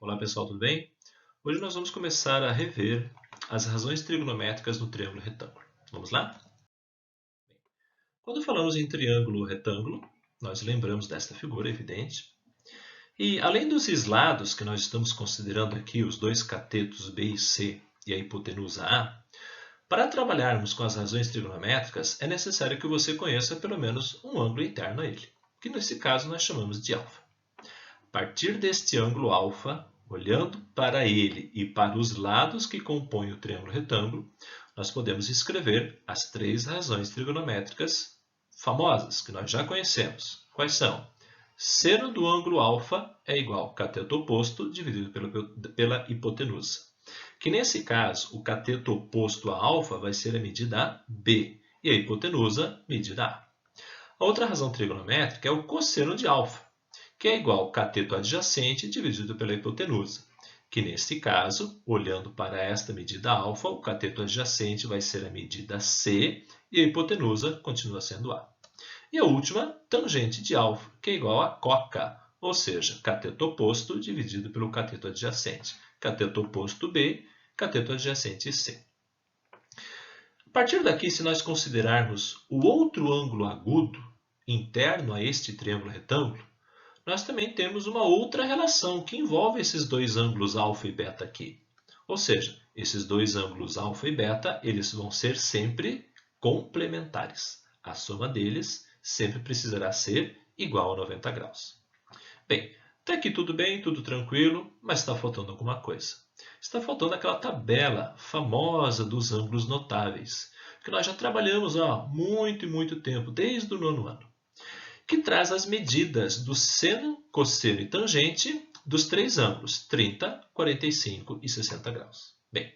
Olá pessoal, tudo bem? Hoje nós vamos começar a rever as razões trigonométricas no triângulo retângulo. Vamos lá? Quando falamos em triângulo retângulo, nós lembramos desta figura, evidente. E além dos lados que nós estamos considerando aqui, os dois catetos B e C e a hipotenusa A, para trabalharmos com as razões trigonométricas é necessário que você conheça pelo menos um ângulo interno a ele, que nesse caso nós chamamos de alfa. A partir deste ângulo alfa, olhando para ele e para os lados que compõem o triângulo retângulo, nós podemos escrever as três razões trigonométricas famosas, que nós já conhecemos. Quais são? Seno do ângulo alfa é igual a cateto oposto dividido pela hipotenusa. Que nesse caso, o cateto oposto a alfa vai ser a medida B e a hipotenusa, medida A. A outra razão trigonométrica é o cosseno de alfa, que é igual ao cateto adjacente dividido pela hipotenusa, que neste caso, olhando para esta medida alfa, o cateto adjacente vai ser a medida C e a hipotenusa continua sendo A. E a última, tangente de alfa, que é igual a coca, ou seja, cateto oposto dividido pelo cateto adjacente. Cateto oposto B, cateto adjacente C. A partir daqui, se nós considerarmos o outro ângulo agudo interno a este triângulo retângulo, nós também temos uma outra relação que envolve esses dois ângulos alfa e beta aqui. Ou seja, esses dois ângulos alfa e beta, eles vão ser sempre complementares. A soma deles sempre precisará ser igual a 90 graus. Bem, até aqui tudo bem, tudo tranquilo, mas está faltando alguma coisa. Está faltando aquela tabela famosa dos ângulos notáveis, que nós já trabalhamos há muito e muito tempo, desde o nono ano, que traz as medidas do seno, cosseno e tangente dos três ângulos, 30, 45 e 60 graus. Bem,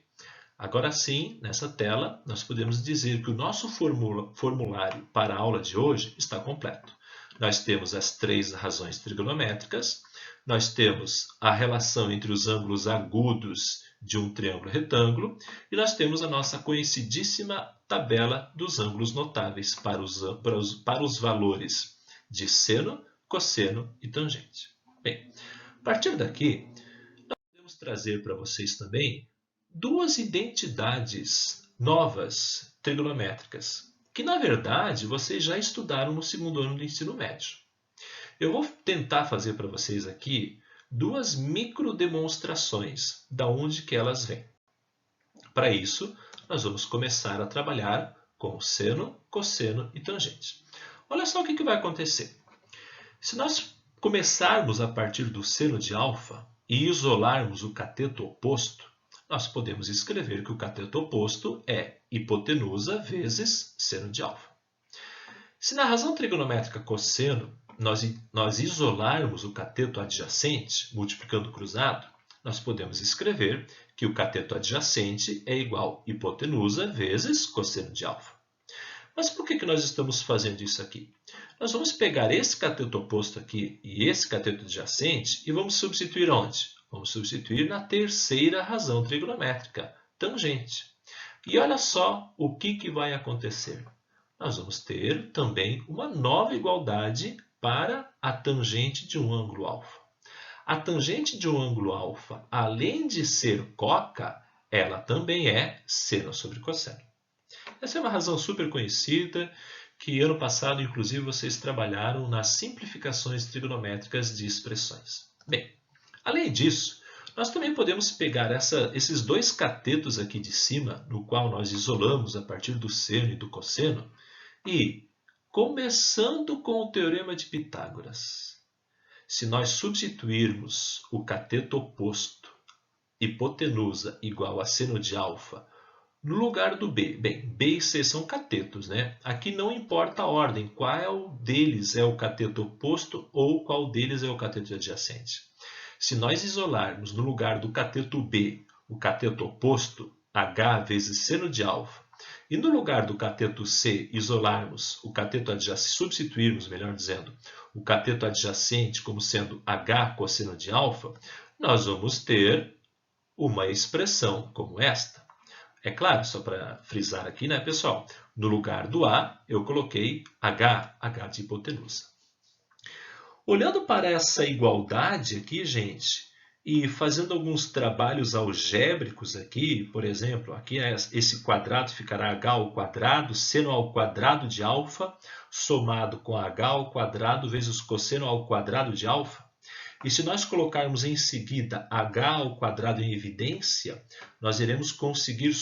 agora sim, nessa tela, nós podemos dizer que o nosso formulário para a aula de hoje está completo. Nós temos as três razões trigonométricas, nós temos a relação entre os ângulos agudos de um triângulo retângulo e nós temos a nossa conhecidíssima tabela dos ângulos notáveis para os valores de seno, cosseno e tangente. Bem, a partir daqui, nós podemos trazer para vocês também duas identidades novas trigonométricas, que na verdade vocês já estudaram no segundo ano do ensino médio. Eu vou tentar fazer para vocês aqui duas microdemonstrações da onde que elas vêm. Para isso, nós vamos começar a trabalhar com seno, cosseno e tangente. Olha só o que vai acontecer. Se nós começarmos a partir do seno de alfa e isolarmos o cateto oposto, nós podemos escrever que o cateto oposto é hipotenusa vezes seno de alfa. Se na razão trigonométrica cosseno nós isolarmos o cateto adjacente, multiplicando o cruzado, nós podemos escrever que o cateto adjacente é igual a hipotenusa vezes cosseno de alfa. Mas por que nós estamos fazendo isso aqui? Nós vamos pegar esse cateto oposto aqui e esse cateto adjacente e vamos substituir onde? Vamos substituir na terceira razão trigonométrica, tangente. E olha só o que vai acontecer. Nós vamos ter também uma nova igualdade para a tangente de um ângulo alfa. A tangente de um ângulo alfa, além de ser coca, ela também é seno sobre cosseno. Essa é uma razão super conhecida, que ano passado, inclusive, vocês trabalharam nas simplificações trigonométricas de expressões. Bem, além disso, nós também podemos pegar esses dois catetos aqui de cima, no qual nós isolamos a partir do seno e do cosseno, e, começando com o teorema de Pitágoras, se nós substituirmos o cateto oposto, hipotenusa igual a seno de alfa, no lugar do B, bem, B e C são catetos, né? Aqui não importa a ordem, qual deles é o cateto oposto ou qual deles é o cateto adjacente. Se nós isolarmos no lugar do cateto B o cateto oposto, H vezes seno de alfa, e no lugar do cateto C isolarmos o cateto adjacente, substituirmos, melhor dizendo, o cateto adjacente como sendo H cosseno de alfa, nós vamos ter uma expressão como esta. É claro, só para frisar aqui, né, pessoal? No lugar do A, eu coloquei H de hipotenusa. Olhando para essa igualdade aqui, gente, E fazendo alguns trabalhos algébricos aqui, por exemplo, aqui esse quadrado ficará h ao quadrado, seno ao quadrado de alfa, somado com h ao quadrado vezes cosseno ao quadrado de alfa. E se nós colocarmos em seguida h ao quadrado em evidência, nós iremos conseguir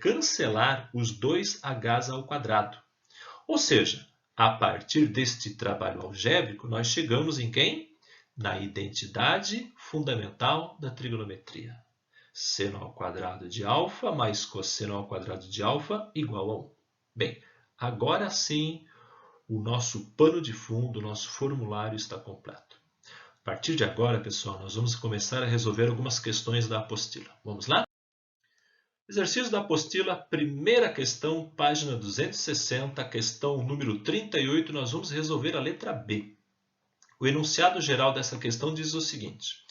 cancelar os dois h's ao quadrado. Ou seja, a partir deste trabalho algébrico, nós chegamos em quem? Na identidade fundamental da trigonometria. Seno ao quadrado de alfa mais cosseno ao quadrado de alfa igual a 1. Bem, agora sim, o nosso pano de fundo, o nosso formulário está completo. A partir de agora, pessoal, nós vamos começar a resolver algumas questões da apostila. Vamos lá? Exercício da apostila, primeira questão, página 260, questão número 38, nós vamos resolver a letra B. O enunciado geral dessa questão diz o seguinte: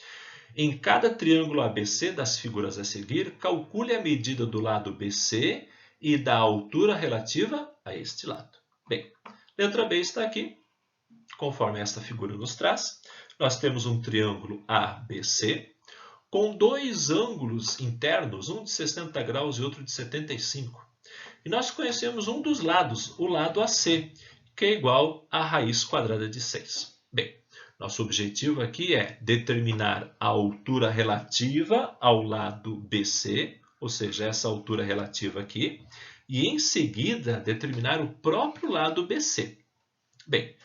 em cada triângulo ABC das figuras a seguir, calcule a medida do lado BC e da altura relativa a este lado. Bem, letra B está aqui, conforme esta figura nos traz. Nós temos um triângulo ABC com dois ângulos internos, um de 60 graus e outro de 75. E nós conhecemos um dos lados, o lado AC, que é igual à raiz quadrada de 6. Bem, nosso objetivo aqui é determinar a altura relativa ao lado BC, ou seja, essa altura relativa aqui, e em seguida determinar o próprio lado BC. Bem,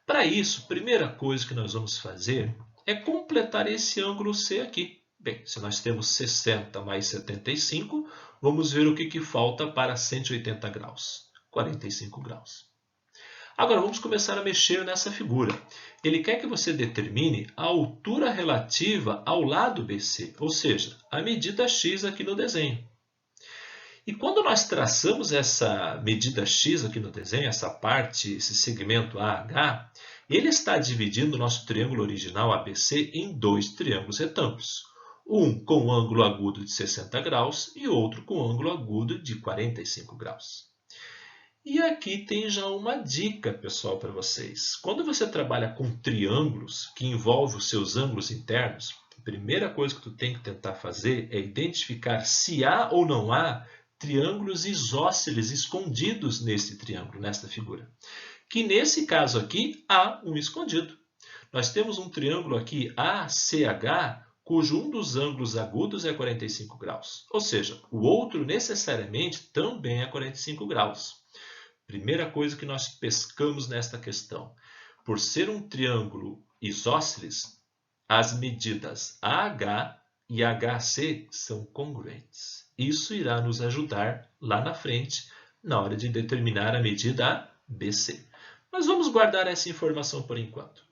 para isso, a primeira coisa que nós vamos fazer é completar esse ângulo C aqui. Bem, se nós temos 60 mais 75, vamos ver o que falta para 180 graus. 45 graus. Agora, vamos começar a mexer nessa figura. Ele quer que você determine a altura relativa ao lado BC, ou seja, a medida x aqui no desenho. E quando nós traçamos essa medida x aqui no desenho, essa parte, esse segmento AH, ele está dividindo o nosso triângulo original ABC em dois triângulos retângulos. Um com ângulo agudo de 60 graus e outro com ângulo agudo de 45 graus. E aqui tem já uma dica, pessoal, para vocês. Quando você trabalha com triângulos que envolvem os seus ângulos internos, a primeira coisa que tu tem que tentar fazer é identificar se há ou não há triângulos isósceles escondidos nesse triângulo, nesta figura. Que nesse caso aqui, há um escondido. Nós temos um triângulo aqui ACH, cujo um dos ângulos agudos é 45 graus. Ou seja, o outro necessariamente também é 45 graus. Primeira coisa que nós pescamos nesta questão. Por ser um triângulo isósceles, as medidas AH e HC são congruentes. Isso irá nos ajudar lá na frente, na hora de determinar a medida ABC. Mas vamos guardar essa informação por enquanto.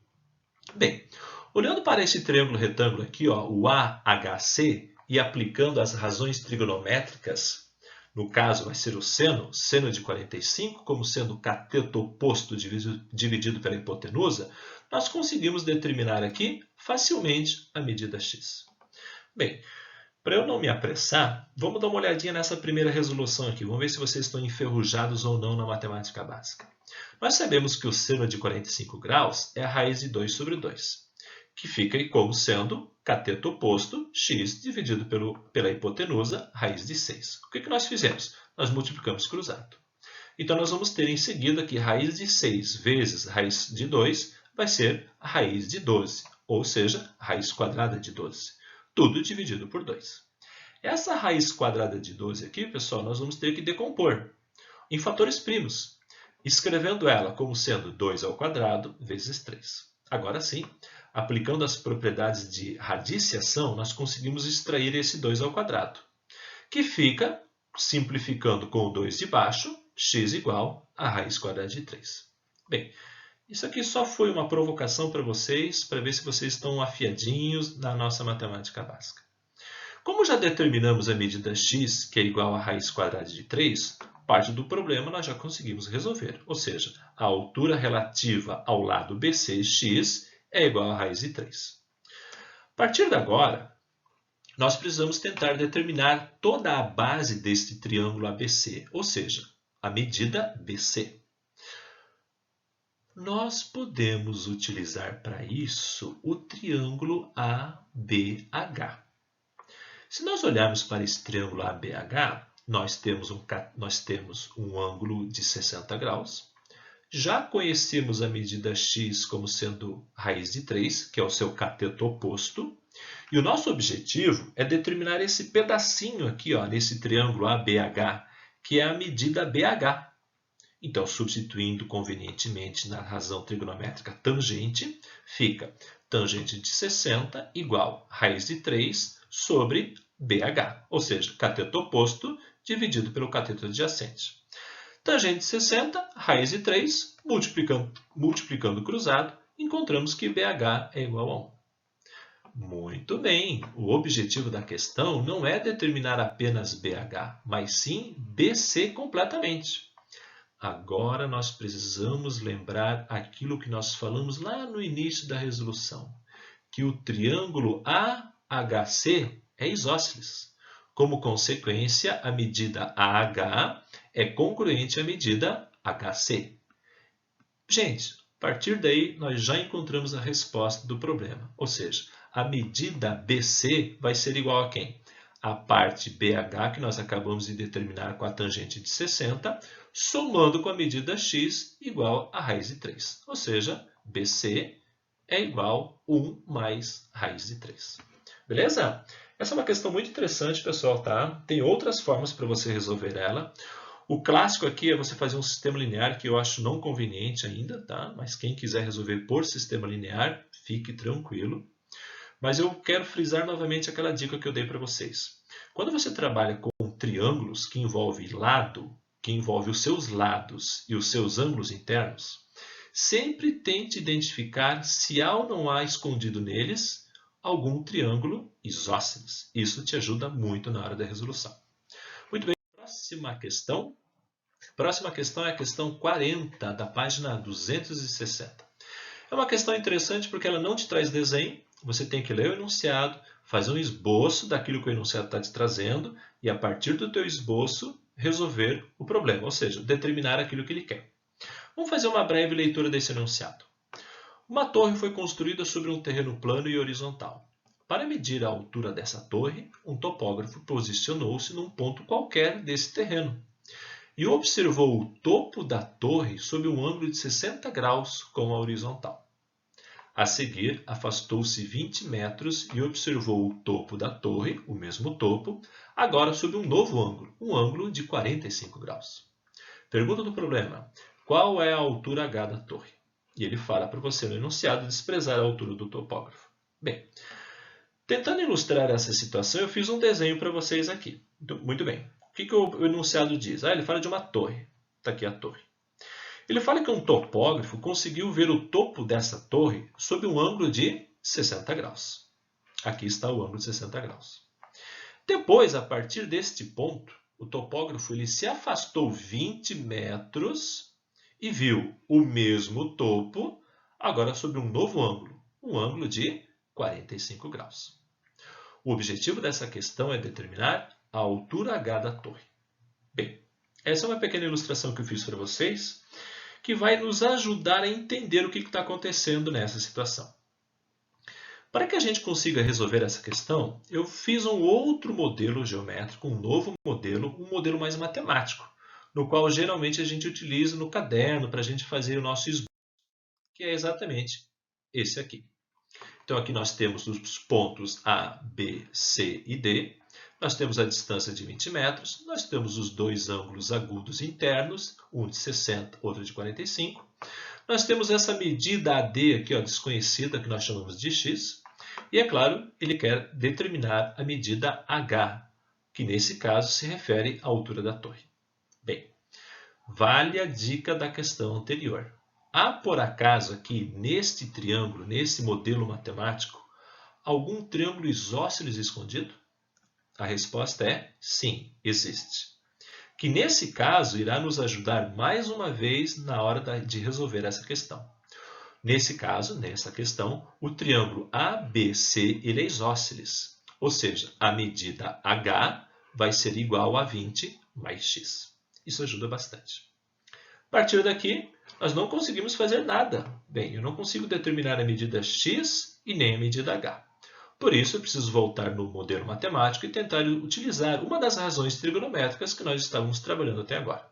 Bem, olhando para esse triângulo retângulo aqui, ó, o AHC, e aplicando as razões trigonométricas, no caso vai ser o seno de 45, como sendo o cateto oposto dividido pela hipotenusa, nós conseguimos determinar aqui facilmente a medida x. Bem, para eu não me apressar, vamos dar uma olhadinha nessa primeira resolução aqui. Vamos ver se vocês estão enferrujados ou não na matemática básica. Nós sabemos que o seno de 45 graus é a raiz de 2 sobre 2, que fica como sendo cateto oposto, x, dividido pela hipotenusa, raiz de 6. O que nós fizemos? Nós multiplicamos cruzado. Então, nós vamos ter em seguida que raiz de 6 vezes raiz de 2 vai ser a raiz de 12, ou seja, raiz quadrada de 12. Tudo dividido por 2. Essa raiz quadrada de 12 aqui, pessoal, nós vamos ter que decompor em fatores primos, escrevendo ela como sendo 2 ao quadrado vezes 3. Agora sim, aplicando as propriedades de radiciação, nós conseguimos extrair esse 2 ao quadrado, que fica, simplificando com o 2 de baixo, x igual a raiz quadrada de 3. Bem, isso aqui só foi uma provocação para vocês, para ver se vocês estão afiadinhos na nossa matemática básica. Como já determinamos a medida x, que é igual a raiz quadrada de 3, parte do problema nós já conseguimos resolver. Ou seja, a altura relativa ao lado BC, x, é igual a raiz de 3. A partir de agora, nós precisamos tentar determinar toda a base deste triângulo ABC, ou seja, a medida BC. nós podemos utilizar para isso o triângulo ABH. Se nós olharmos para esse triângulo ABH, nós temos um ângulo de 60 graus. Já conhecemos a medida x como sendo raiz de 3, que é o seu cateto oposto. E o nosso objetivo é determinar esse pedacinho aqui, ó, nesse triângulo ABH, que é a medida BH. Então, substituindo convenientemente na razão trigonométrica tangente, fica tangente de 60 igual raiz de 3 sobre BH, ou seja, cateto oposto dividido pelo cateto adjacente. Tangente de 60, raiz de 3, multiplicando cruzado, encontramos que BH é igual a 1. Muito bem, o objetivo da questão não é determinar apenas BH, mas sim BC completamente. Agora nós precisamos lembrar aquilo que nós falamos lá no início da resolução, que o triângulo AHC é isósceles. Como consequência, a medida AH é congruente à medida HC. Gente, a partir daí nós já encontramos a resposta do problema, ou seja, a medida BC vai ser igual a quem? A parte BH que nós acabamos de determinar com a tangente de 60, somando com a medida x igual a raiz de 3. Ou seja, BC é igual a 1 mais raiz de 3. Beleza? Essa é uma questão muito interessante, pessoal, tá? Tem outras formas para você resolver ela. O clássico aqui é você fazer um sistema linear, que eu acho não conveniente ainda, tá? Mas quem quiser resolver por sistema linear, fique tranquilo. Mas eu quero frisar novamente aquela dica que eu dei para vocês. Quando você trabalha com triângulos que envolve lado, que envolve os seus lados e os seus ângulos internos, sempre tente identificar se há ou não há escondido neles algum triângulo isósceles. Isso te ajuda muito na hora da resolução. Muito bem, próxima questão. Próxima questão é a questão 40, da página 260. É uma questão interessante porque ela não te traz desenho. Você tem que ler o enunciado, fazer um esboço daquilo que o enunciado está te trazendo e, a partir do teu esboço, resolver o problema, ou seja, determinar aquilo que ele quer. Vamos fazer uma breve leitura desse enunciado. Uma torre foi construída sobre um terreno plano e horizontal. Para medir a altura dessa torre, um topógrafo posicionou-se num ponto qualquer desse terreno e observou o topo da torre sob um ângulo de 60 graus com a horizontal. A seguir, afastou-se 20 metros e observou o topo da torre, o mesmo topo, agora sob um novo ângulo, um ângulo de 45 graus. Pergunta do problema: qual é a altura H da torre? E ele fala para você no enunciado desprezar a altura do topógrafo. Bem, tentando ilustrar essa situação, eu fiz um desenho para vocês aqui. Muito bem. O que o enunciado diz? Ele fala de uma torre. Está aqui a torre. Ele fala que um topógrafo conseguiu ver o topo dessa torre sob um ângulo de 60 graus. Aqui está o ângulo de 60 graus. Depois, a partir deste ponto, o topógrafo ele se afastou 20 metros e viu o mesmo topo, agora sob um novo ângulo, um ângulo de 45 graus. O objetivo dessa questão é determinar a altura H da torre. Bem, essa é uma pequena ilustração que eu fiz para vocês, que vai nos ajudar a entender o que está acontecendo nessa situação. Para que a gente consiga resolver essa questão, eu fiz um outro modelo geométrico, um novo modelo, um modelo mais matemático, no qual geralmente a gente utiliza no caderno para a gente fazer o nosso esboço, que é exatamente esse aqui. Então aqui nós temos os pontos A, B, C e D. Nós temos a distância de 20 metros, nós temos os dois ângulos agudos internos, um de 60, outro de 45. Nós temos essa medida AD aqui, ó, desconhecida, que nós chamamos de x. E, é claro, ele quer determinar a medida H, que nesse caso se refere à altura da torre. Bem, vale a dica da questão anterior. Há, por acaso, aqui neste triângulo, nesse modelo matemático, algum triângulo isósceles escondido? A resposta é sim, existe. Que nesse caso irá nos ajudar mais uma vez na hora de resolver essa questão. Nesse caso, nessa questão, o triângulo ABC ele é isósceles, ou seja, a medida H vai ser igual a 20 mais x. Isso ajuda bastante. partir daqui, nós não conseguimos fazer nada. Bem, eu não consigo determinar a medida x e nem a medida h. Por isso, eu preciso voltar no modelo matemático e tentar utilizar uma das razões trigonométricas que nós estávamos trabalhando até agora.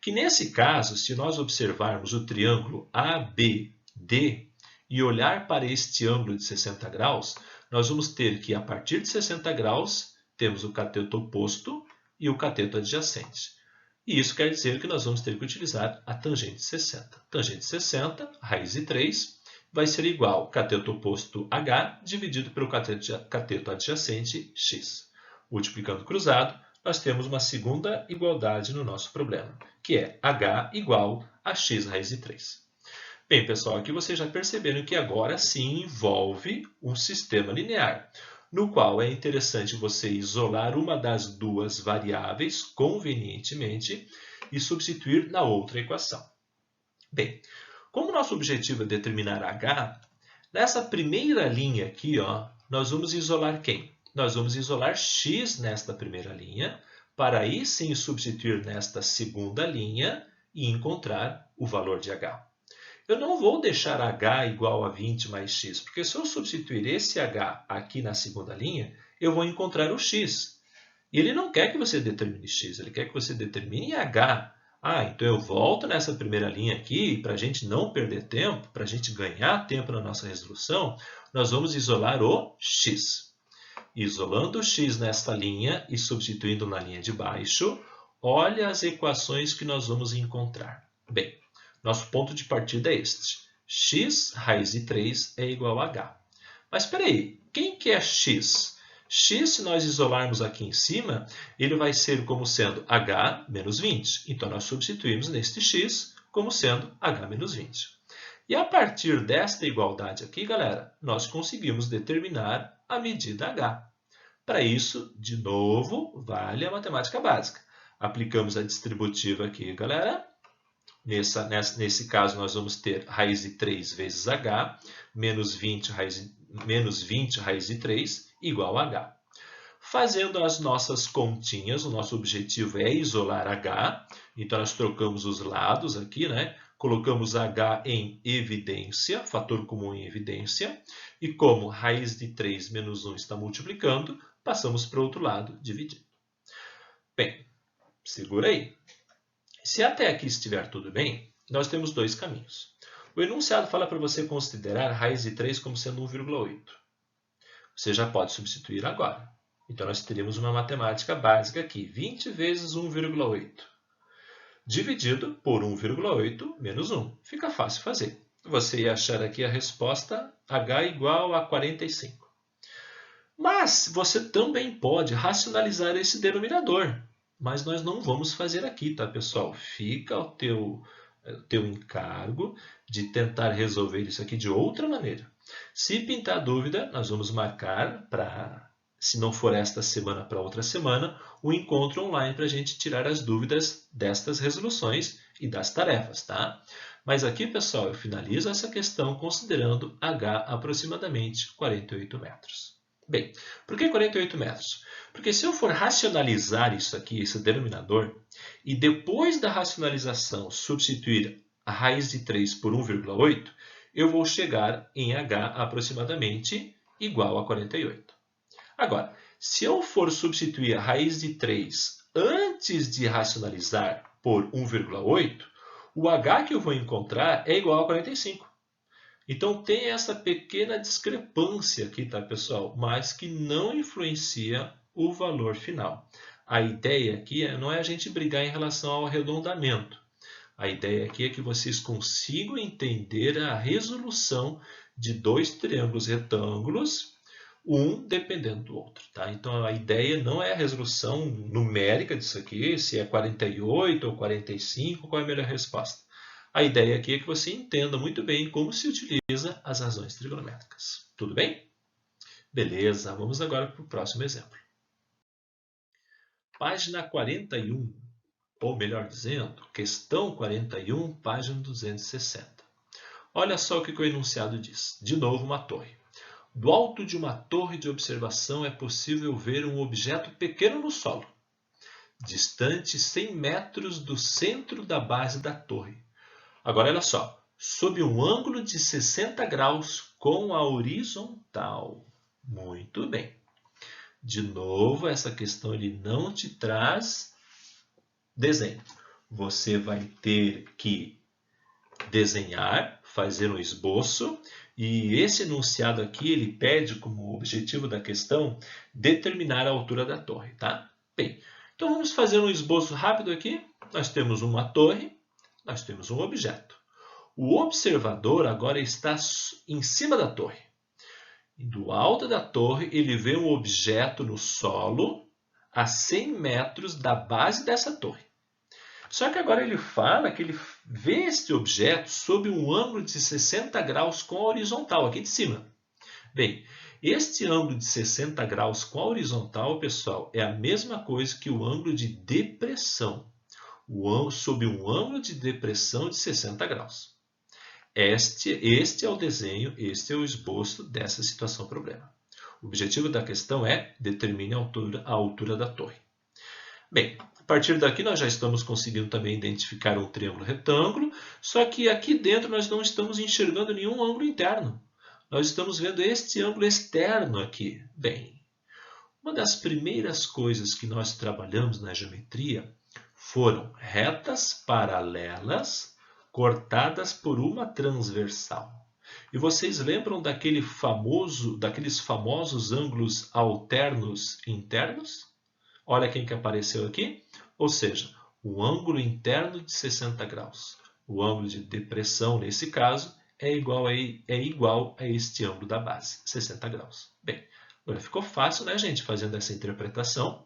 Que nesse caso, se nós observarmos o triângulo ABD e olhar para este ângulo de 60 graus, nós vamos ter que, a partir de 60 graus, temos o cateto oposto e o cateto adjacente. E isso quer dizer que nós vamos ter que utilizar a tangente 60. Tangente 60, raiz de 3, vai ser igual ao cateto oposto h dividido pelo cateto adjacente x. Multiplicando cruzado, nós temos uma segunda igualdade no nosso problema, que é h igual a x raiz de 3. Bem, pessoal, aqui vocês já perceberam que agora sim envolve um sistema linear, no qual é interessante você isolar uma das duas variáveis convenientemente e substituir na outra equação. Bem, como nosso objetivo é determinar h, nessa primeira linha aqui, nós vamos isolar quem? Nós vamos isolar x nesta primeira linha, para aí sim substituir nesta segunda linha e encontrar o valor de h. Eu não vou deixar h igual a 20 mais x, porque se eu substituir esse h aqui na segunda linha, eu vou encontrar o x. E ele não quer que você determine x, ele quer que você determine h. Então eu volto nessa primeira linha aqui, para a gente não perder tempo, para a gente ganhar tempo na nossa resolução, nós vamos isolar o x. Isolando o x nesta linha e substituindo na linha de baixo, olha as equações que nós vamos encontrar. Bem, nosso ponto de partida é este. X raiz de 3 é igual a h. Mas espera aí, quem que é x? X, se nós isolarmos aqui em cima, ele vai ser como sendo h menos 20. Então, nós substituímos neste x como sendo h menos 20. E a partir desta igualdade aqui, galera, nós conseguimos determinar a medida h. Para isso, de novo, vale a matemática básica. Aplicamos a distributiva aqui, galera. Nesse caso, nós vamos ter raiz de 3 vezes h, menos 20 raiz de 3, igual a h. Fazendo as nossas continhas, o nosso objetivo é isolar h, então nós trocamos os lados aqui, né? Colocamos h em evidência, fator comum em evidência, e como raiz de 3 menos 1 está multiplicando, passamos para o outro lado, dividindo. Bem, segura aí. Se até aqui estiver tudo bem, nós temos dois caminhos. O enunciado fala para você considerar raiz de 3 como sendo 1,8. Você já pode substituir agora. Então, nós teríamos uma matemática básica aqui, 20 vezes 1,8, dividido por 1,8 menos 1. Fica fácil fazer. Você ia achar aqui a resposta h igual a 45. Mas você também pode racionalizar esse denominador. Mas nós não vamos fazer aqui, tá, pessoal? Fica o teu encargo de tentar resolver isso aqui de outra maneira. Se pintar dúvida, nós vamos marcar para, se não for esta semana, para outra semana, um encontro online para a gente tirar as dúvidas destas resoluções e das tarefas, tá? Mas aqui, pessoal, eu finalizo essa questão considerando h aproximadamente 48 metros. Bem, por que 48 metros? Porque se eu for racionalizar isso aqui, esse denominador, e depois da racionalização substituir a raiz de 3 por 1,8, eu vou chegar em h aproximadamente igual a 48. Agora, se eu for substituir a raiz de 3 antes de racionalizar por 1,8, o h que eu vou encontrar é igual a 45. Então, tem essa pequena discrepância aqui, tá, pessoal? Mas que não influencia o valor final. A ideia aqui não é a gente brigar em relação ao arredondamento. A ideia aqui é que vocês consigam entender a resolução de dois triângulos retângulos, um dependendo do outro, tá? Então, a ideia não é a resolução numérica disso aqui, se é 48 ou 45, qual é a melhor resposta. A ideia aqui é que você entenda muito bem como se utiliza as razões trigonométricas. Tudo bem? Beleza, vamos agora para o próximo exemplo. Página 41, ou melhor dizendo, questão 41, página 260. Olha só o que o enunciado diz. De novo, uma torre. Do alto de uma torre de observação é possível ver um objeto pequeno no solo. distante 100 metros do centro da base da torre. Agora, olha só, sob um ângulo de 60 graus com a horizontal. Muito bem. De novo, essa questão ele não te traz desenho. Você vai ter que desenhar, fazer um esboço, e esse enunciado aqui ele pede como objetivo da questão determinar a altura da torre, tá? Bem, então vamos fazer um esboço rápido aqui. Nós temos uma torre, nós temos um objeto. O observador agora está em cima da torre. Do alto da torre, ele vê um objeto no solo a 100 metros da base dessa torre. Só que agora ele fala que ele vê este objeto sob um ângulo de 60 graus com a horizontal, aqui de cima. Bem, este ângulo de 60 graus com a horizontal, pessoal, é a mesma coisa que o ângulo de depressão. Sob um ângulo de depressão de 60 graus. Este é o desenho, este é o esboço dessa situação-problema. O objetivo da questão é determine a altura da torre. Bem, a partir daqui nós já estamos conseguindo também identificar um triângulo retângulo, só que aqui dentro nós não estamos enxergando nenhum ângulo interno. Nós estamos vendo este ângulo externo aqui. Bem, uma das primeiras coisas que nós trabalhamos na geometria foram retas paralelas cortadas por uma transversal. E vocês lembram daqueles famosos ângulos alternos internos? Olha quem que apareceu aqui. Ou seja, o ângulo interno de 60 graus. O ângulo de depressão, nesse caso, é igual a este ângulo da base, 60 graus. Bem, agora ficou fácil, né, gente, fazendo essa interpretação.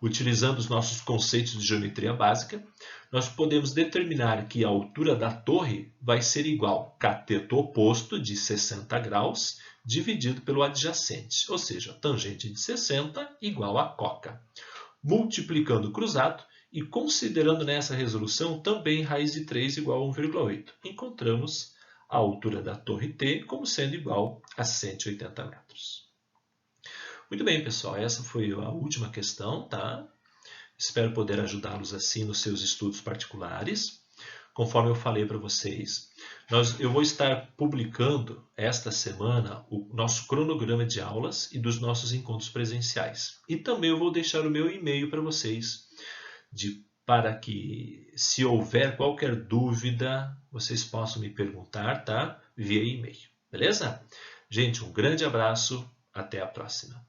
Utilizando os nossos conceitos de geometria básica, nós podemos determinar que a altura da torre vai ser igual a cateto oposto de 60 graus dividido pelo adjacente, ou seja, tangente de 60 igual a coca. Multiplicando o cruzado e considerando nessa resolução também raiz de 3 igual a 1,8, encontramos a altura da torre T como sendo igual a 180 metros. Muito bem, pessoal, essa foi a última questão, tá? Espero poder ajudá-los assim nos seus estudos particulares. Conforme eu falei para vocês, eu vou estar publicando esta semana o nosso cronograma de aulas e dos nossos encontros presenciais. E também eu vou deixar o meu e-mail para vocês, para que, se houver qualquer dúvida, vocês possam me perguntar, tá? Via e-mail, beleza? Gente, um grande abraço, até a próxima.